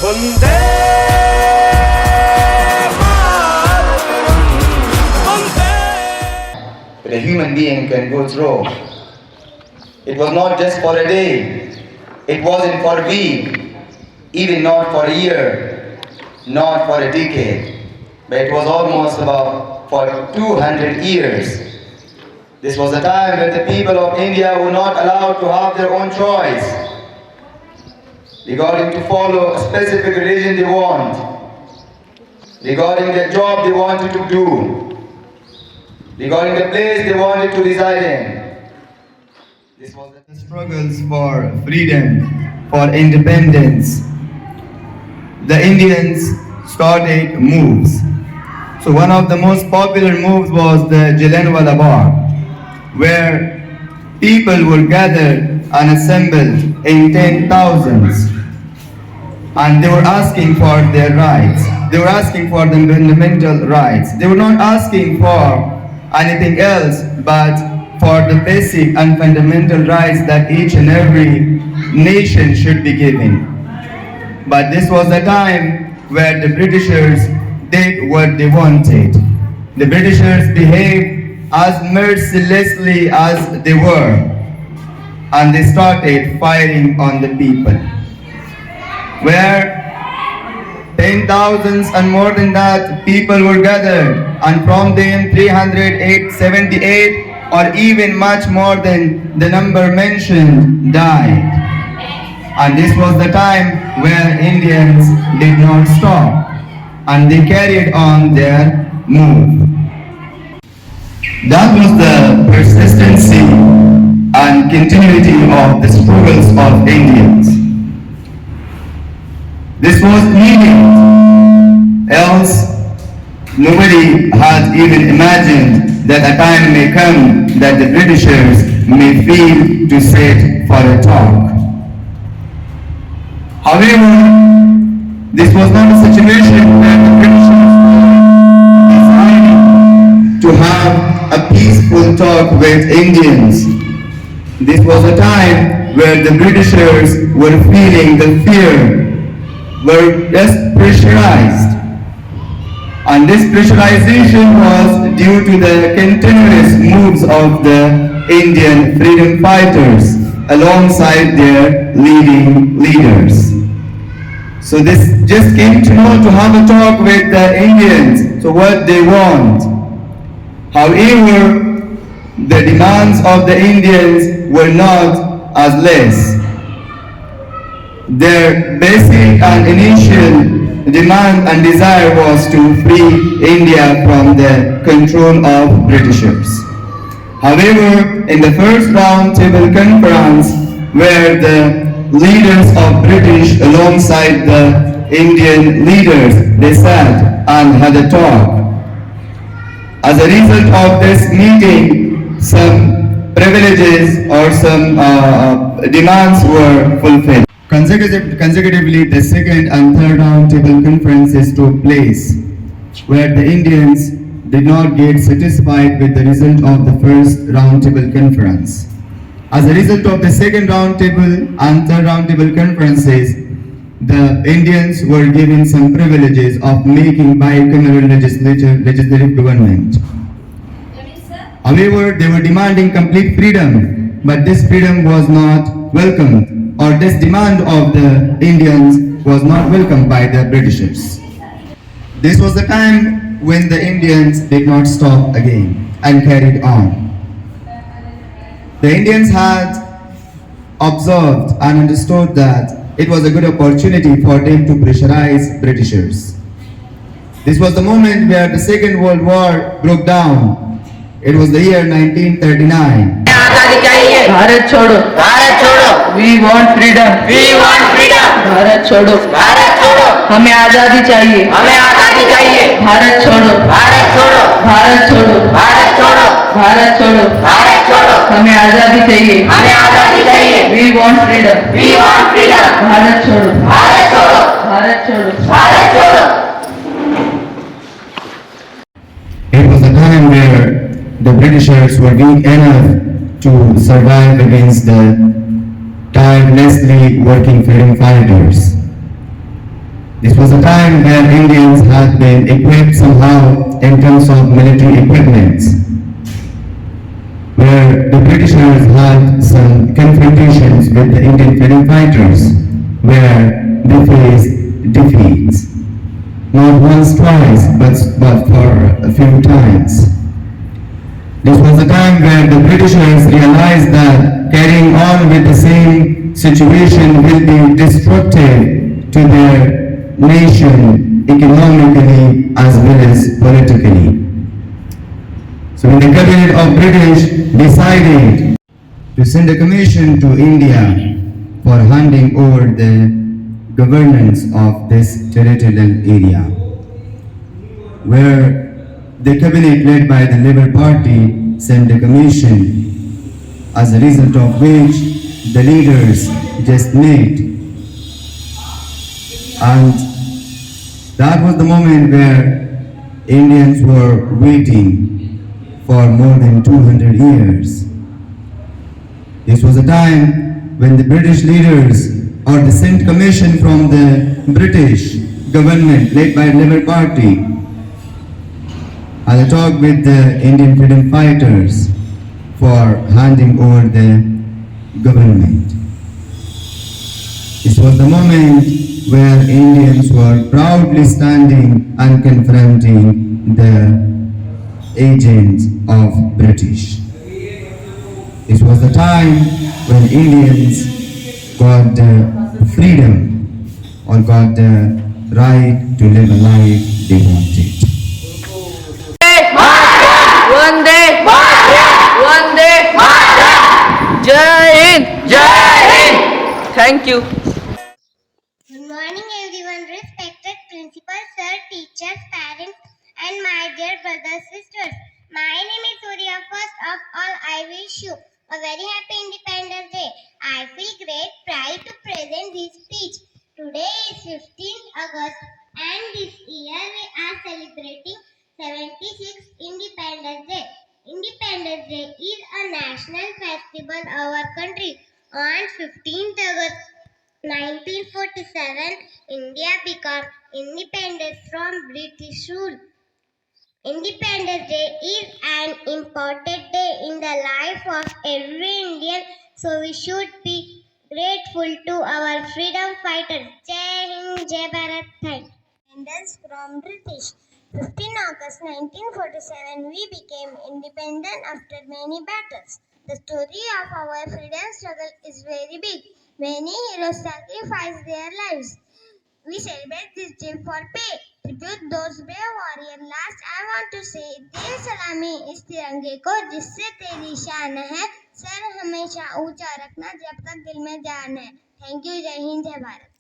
Vande Mataram, Vande. But a human being can go through. It was not just for a day, it wasn't for a week, even not for a year, not for a decade, but it was almost about for 200 years. This was a time when the people of India were not allowed to have their own choice regarding to follow a specific religion they want, regarding the job they wanted to do, regarding the place they wanted to reside in. This was the struggles for freedom, for independence. The Indians started moves. So one of the most popular moves was the Jallianwala Bagh, where people were gathered and assembled in 10,000s, and they were asking for their rights. They were asking for the fundamental rights. They were not asking for anything else but for the basic and fundamental rights that each and every nation should be given. But this was a time where the Britishers did what they wanted. The Britishers behaved as mercilessly as they were, and they started firing on the people. Where 10,000s and more than that people were gathered, and from them 378 or even much more than the number mentioned died. And this was the time where Indians did not stop, and they carried on their move. That was the persistency and continuity of the struggles of Indians. This was needed, else nobody had even imagined that a time may come that the Britishers may feel to sit for a talk. However, this was not a situation where the Britishers decided to have a peaceful talk with Indians. This was a time where the Britishers were feeling the fear, were just pressurized. And this pressurization was due to the continuous moves of the Indian freedom fighters alongside their leading leaders. So this just came to know to have a talk with the Indians, so what they want. However, the demands of the Indians were not as less. Their basic and initial demand and desire was to free India from the control of Britishers. However, in the first round table conference, where the leaders of British alongside the Indian leaders, they sat and had a talk. As a result of this meeting, some privileges or some demands were fulfilled. Consecutively, the second and third round table conferences took place, where the Indians did not get satisfied with the result of the first round table conference. As a result of the second round table and third round table conferences, the Indians were given some privileges of making bicameral legislative government. However, they were demanding complete freedom, but this freedom was not welcomed, or this demand of the Indians was not welcomed by the Britishers. This was the time when the Indians did not stop again and carried on. The Indians had observed and understood that it was a good opportunity for them to pressurize Britishers. This was the moment where the Second World War broke down. It was the year 1939. Bharat छोड़ो, भारत छोड़ो, we want freedom, we want freedom, Bharat छोड़ो, भारत छोड़ो, हमें आजादी चाहिए, हमें आजादी चाहिए, भारत छोड़ो, भारत छोड़ो, भारत छोड़ो, भारत छोड़ो, भारत छोड़ो, भारत छोड़ो, हमें आजादी चाहिए, हमें आजादी चाहिए, we want freedom, we want freedom, Bharat छोड़ो, भारत छोड़ो, भारत छोड़ो, भारत छोड़ो. It was a time where the Britishers were weak enough to survive against the tirelessly working freedom fighters. This was a time where Indians had been equipped somehow in terms of military equipments, where the Britishers had some confrontations with the Indian freedom fighters, where they faced defeats. Not once, twice, but for a few times. This was a time where the Britishers realized that carrying on with the same situation will be destructive to their nation economically as well as politically. So when the cabinet of British decided to send a commission to India for handing over the governance of this territorial area, where the cabinet led by the Labour Party sent a commission, as a result of which the leaders just met. And that was the moment where Indians were waiting for more than 200 years. This was a time when the British leaders or the sent commission from the British government led by the Labour Party had a talk with the Indian freedom fighters for handing over the government. This was the moment where Indians were proudly standing and confronting the agents of British. This was the time when Indians got the freedom or got the right to live a life they wanted. वंदे वंदे जय हिंद जय Hind thank you Good morning everyone, respected principal, sir, teachers, parents and my dear brothers, sisters. My name is Surya. First of all, I wish you a very happy Independence Day. I feel great pride to present this speech. Today is 15th August and this year we are celebrating 76th Independence Day. Independence Day is a national festival of our country. On 15th August 1947, India became independent from British rule. Independence Day is an important day in the life of every Indian, so we should be grateful to our freedom fighters. Jai Hind, Jai Bharat, thank you. Independence from British. 15 August 1947, we became independent after many battles. The story of our freedom struggle is very big. Many heroes sacrificed their lives. We celebrate this day for pay. Tribute those brave warriors. Last, I want to say, दे सलामी इस तिरंगे को जिससे तेरी शान है. Sir हमेशा ऊंचा रखना जब तक दिल में जान है. Thank you. जय हिंद, जय भारत.